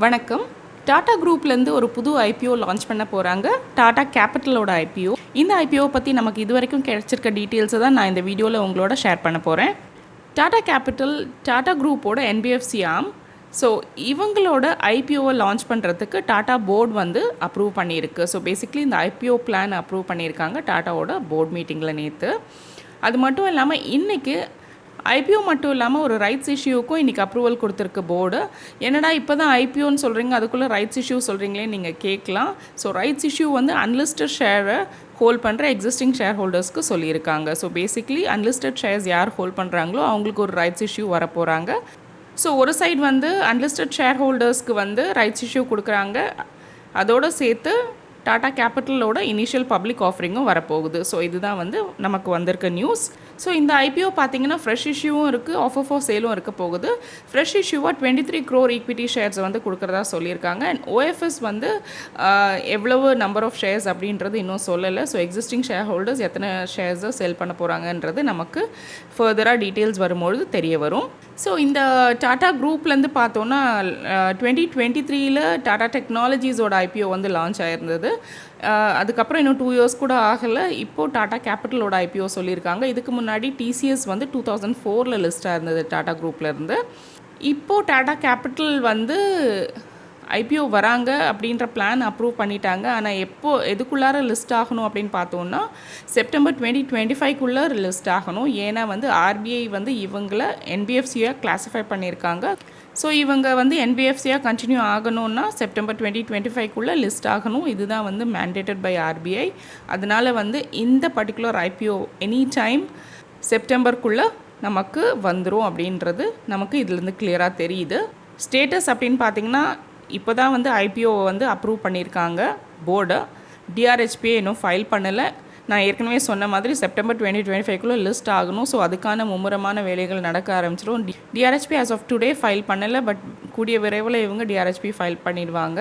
வணக்கம். டாடா குரூப்லேருந்து ஒரு புது ஐபிஓ லான்ச் பண்ண போகிறாங்க. டாடா கேபிட்டலோட ஐபிஓ. இந்த ஐபிஓ பற்றி நமக்கு இது வரைக்கும் கிடைச்சிருக்க டீட்டெயில்ஸை தான் நான் இந்த வீடியோவில் உங்களோட ஷேர் பண்ண போகிறேன். டாடா கேபிட்டல் டாடா குரூப்போட என்பிஎஃப்சி ஆம். ஸோ இவங்களோட ஐபிஓவை லான்ச் பண்ணுறதுக்கு டாடா போர்டு வந்து அப்ரூவ் பண்ணியிருக்கு. ஸோ பேசிக்லி இந்த ஐபிஓ பிளான் அப்ரூவ் பண்ணியிருக்காங்க டாட்டாவோட போர்டு மீட்டிங்கில் நேற்று. அது மட்டும் இல்லாமல் இன்றைக்கி ஐபிஓ மட்டும் இல்லாமல் ஒரு ரைட்ஸ் இஷ்யூக்கும் இன்றைக்கி அப்ரூவல் கொடுத்துருக்கு போர்டு. என்னடா இப்போ தான் ஐபிஓன்னு சொல்கிறீங்க, அதுக்குள்ளே ரைட்ஸ் இஷ்யூ சொல்கிறீங்களே நீங்கள் கேட்கலாம். ஸோ ரைட்ஸ் இஷ்யூ வந்து அன்லிஸ்டட் ஷேரை ஹோல்ட் பண்ணுற எக்ஸிஸ்டிங் ஷேர் ஹோல்டர்ஸ்க்கு சொல்லியிருக்காங்க. ஸோ பேசிக்லி அன்லிஸ்டட் ஷேர்ஸ் யார் ஹோல்ட் பண்ணுறாங்களோ அவங்களுக்கு ஒரு ரைட்ஸ் இஷ்யூ வரப்போகிறாங்க. ஸோ ஒரு சைடு வந்து அன்லிஸ்டட் ஷேர் ஹோல்டர்ஸ்க்கு வந்து ரைட்ஸ் இஷ்யூ கொடுக்குறாங்க. அதோடு சேர்த்து டாடா கேபிட்டலோட இனிஷியல் பப்ளிக் ஆஃபரிங்கும் வரப்போகுது. ஸோ இதுதான் வந்து நமக்கு வந்திருக்க நியூஸ். ஸோ இந்த ஐபிஓ பார்த்தீங்கன்னா ஃப்ரெஷ் இஷ்யூவும் இருக்குது, ஆஃபர் ஃபார் சேலும் இருக்க போகுது. ஃப்ரெஷ் இஷ்யூவாக 23 crore ஈக்விட்டி ஷேர்ஸ் வந்து கொடுக்குறதா சொல்லியிருக்காங்க. அண்ட் ஓஎஃப்எஸ் வந்து எவ்வளவு நம்பர் ஆஃப் ஷேர்ஸ் அப்படின்றது இன்னும் சொல்லலை. ஸோ எக்ஸிஸ்டிங் ஷேர் ஹோல்டர்ஸ் எத்தனை ஷேர்ஸை செல் பண்ண போகிறாங்கன்றது நமக்கு ஃபர்தராக டீட்டெயில்ஸ் வரும்பொழுது தெரிய வரும். ஸோ இந்த டாடா குரூப்லேருந்து பார்த்தோன்னா 2023 டாடா டெக்னாலஜிஸோட ஐபிஓ வந்து லான்ச் ஆகிருந்தது. அதுக்கப்புறம் இன்னும் 2 years கூட ஆகலை. இப்போது டாடா கேபிட்டலோட ஐபிஓ சொல்லியிருக்காங்க. இதுக்கு முன்னாடி டிசிஎஸ் வந்து 2004 லிஸ்ட்டாக இருந்தது டாடா குரூப்லேருந்து. இப்போது டாடா கேபிட்டல் வந்து ஐபிஓ வராங்க அப்படின்ற பிளான் அப்ரூவ் பண்ணிட்டாங்க. ஆனால் எதுக்குள்ளார லிஸ்ட் ஆகணும் அப்படின்னு பார்த்தோன்னா செப்டம்பர் 2025 லிஸ்ட் ஆகணும். ஏன்னா வந்து ஆர்பிஐ வந்து இவங்களை என்பிஎஃப்சியாக கிளாஸிஃபை பண்ணியிருக்காங்க. ஸோ இவங்க வந்து என்பிஎஃப்சியாக கண்டினியூ ஆகணும்னா செப்டம்பர் 2025 லிஸ்ட் ஆகணும். இதுதான் வந்து மேண்டேட்டட் பை ஆர்பிஐ. அதனால் வந்து இந்த பர்டிகுலர் ஐபிஓ எனி டைம் செப்டம்பருக்குள்ளே நமக்கு வந்துடும் அப்படின்றது நமக்கு இதுலேருந்து கிளியராக தெரியுது. ஸ்டேட்டஸ் அப்படின்னு பார்த்திங்கன்னா இப்போ தான் வந்து ஐபிஓவை வந்து அப்ரூவ் பண்ணியிருக்காங்க போர்டு. டிஆர்ஹெச்பியை இன்னும் ஃபைல் பண்ணலை. நான் ஏற்கனவே சொன்ன மாதிரி செப்டம்பர் 2025 லிஸ்ட் ஆகணும். ஸோ அதுக்கான மும்முரமான வேலைகள் நடக்க ஆரம்பிச்சிடும். DRHP as of today file பண்ணலை, பட் கூடிய விரைவில் இவங்க டிஆர்ஹெச்பி ஃபைல் பண்ணிடுவாங்க.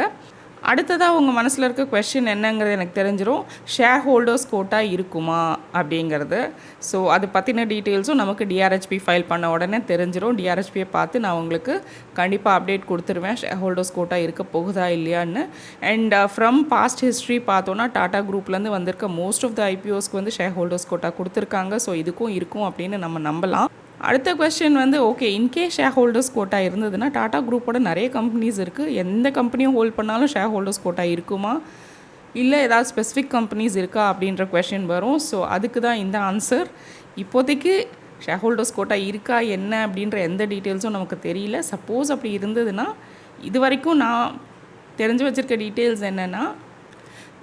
அடுத்ததாக உங்கள் மனசில் இருக்க கொஸ்டின் என்னங்கிறது எனக்கு தெரிஞ்சிடும். ஷேர் ஹோல்டர்ஸ் கோட்டா இருக்குமா அப்படிங்கிறது. ஸோ அது பற்றின டீட்டெயில்ஸும் நமக்கு டிஆர்ஹெச்பி ஃபைல் பண்ண உடனே தெரிஞ்சிடும். டிஆர்ஹெச்பியை பார்த்து நான் உங்களுக்கு கண்டிப்பாக அப்டேட் கொடுத்துருவேன் ஷேர் ஹோல்டர்ஸ் கோட்டா இருக்க போகுதா இல்லையான்னு. அண்ட் ஃப்ரம் பாஸ்ட் ஹிஸ்ட்ரி பார்த்தோன்னா டாடா குரூப்லேருந்து வந்திருக்க மோஸ்ட் ஆஃப் த ஐபிஓஸ்க்கு வந்து ஷேர் ஹோல்டர்ஸ் கோட்டா கொடுத்துருக்காங்க. ஸோ இதுக்கும் இருக்கும் அப்படின்னு நம்ம நம்பலாம். அடுத்த கொஸ்டின் வந்து okay, in case share holders quota இருந்ததுன்னா டாடா குரூப்போட நிறைய கம்பெனிஸ் இருக்குது. எந்த கம்பெனியும் ஹோல்ட் பண்ணாலும் ஷேர் ஹோல்டர்ஸ் கோட்டா இருக்குமா, இல்லை ஏதாவது ஸ்பெசிஃபிக் கம்பெனிஸ் இருக்கா அப்படின்ற கொஸ்டின் வரும். ஸோ அதுக்கு தான் இந்த ஆன்சர். இப்போதைக்கு ஷேர் ஹோல்டர்ஸ் கோட்டா இருக்கா என்ன அப்படின்ற எந்த டீட்டெயில்ஸும் நமக்கு தெரியல. சப்போஸ் அப்படி இருந்ததுன்னா இது வரைக்கும் நான் தெரிஞ்சு வச்சுருக்க டீட்டெயில்ஸ் என்னென்னா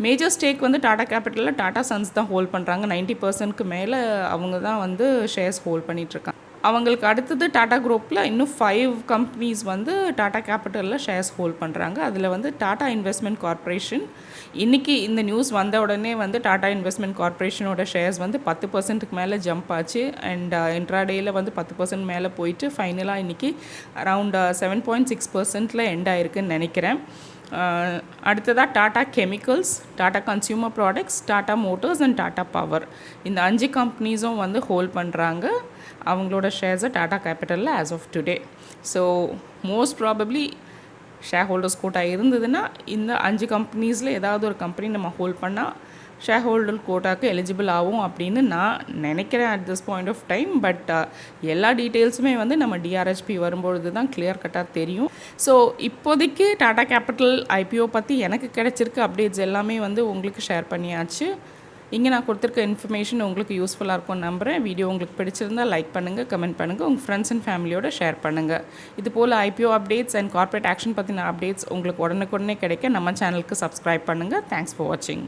மேஜர் ஸ்டேக் வந்து டாடா கேபிட்டலில் டாடா சன்ஸ் தான் ஹோல்ட் பண்ணுறாங்க. 90% மேலே அவங்க தான் வந்து ஷேர்ஸ் ஹோல்ட் பண்ணிகிட்ருக்காங்க. அவங்களுக்கு அடுத்தது டாடா குரூப்பில் இன்னும் 5 கம்பெனிஸ் வந்து டாடா கேபிட்டலில் ஷேர்ஸ் ஹோல்ட் பண்ணுறாங்க. அதில் வந்து டாடா இன்வெஸ்ட்மெண்ட் கார்ப்பரேஷன். இன்றைக்கி இந்த நியூஸ் வந்த உடனே வந்து டாடா இன்வெஸ்ட்மெண்ட் கார்ப்பரேஷனோட ஷேர்ஸ் வந்து 10%க்கு மேலே ஜம்ப் ஆச்சு. அண்ட் இன்ட்ராடேயில் வந்து 10% மேலே போயிட்டு ஃபைனலாக இன்றைக்கி அரவுண்ட் 7.6% எண்ட் ஆயிருக்குன்னு நினைக்கிறேன். அடுத்ததாக Tata chemicals, Tata consumer products, Tata motors and Tata power. இந்த 5 கம்பெனிஸும் வந்து ஹோல்ட் பண்ணுறாங்க அவங்களோட ஷேர்ஸை டாடா கேபிட்டலில் as of today. So most probably share holders quota இருந்ததுன்னா இந்த 5 கம்பெனிஸில் ஏதாவது ஒரு கம்பெனி நம்ம ஹோல்ட் பண்ணால் ஷேர் ஹோல்டர் கோட்டாக்கு எலிஜிபிள் ஆகும் அப்படின்னு நான் நினைக்கிறேன் at this point of time. But எல்லா டீட்டெயில்ஸுமே வந்து நம்ம டிஆர்ஹெச்பி வரும்பொழுது தான் கிளியர் கட்டாக தெரியும். ஸோ இப்போதைக்கு டாடா கேபிட்டல் ஐபிஓ பற்றி எனக்கு கிடைச்சிருக்க அப்டேட்ஸ் எல்லாமே வந்து உங்களுக்கு ஷேர் பண்ணியாச்சு. இங்கே நான் கொடுத்துருக்க இன்ஃபர்மேஷன் உங்களுக்கு யூஸ்ஃபுல்லாக இருக்கும்னு நம்புகிறேன். வீடியோ உங்களுக்கு பிடிச்சிருந்தால் லைக் பண்ணுங்கள், கமெண்ட் பண்ணுங்கள், உங்கள் ஃப்ரெண்ட்ஸ் அண்ட் ஃபேமிலியோட ஷேர் பண்ணுங்கள். இது போல் IPO updates and corporate action updates அப்டேட்ஸ் உங்களுக்கு உடனுக்குடனே கிடைக்க நம்ம சேனலுக்கு சப்ஸ்கிரைப் பண்ணுங்கள். தேங்க்ஸ் ஃபார் வாட்சிங்.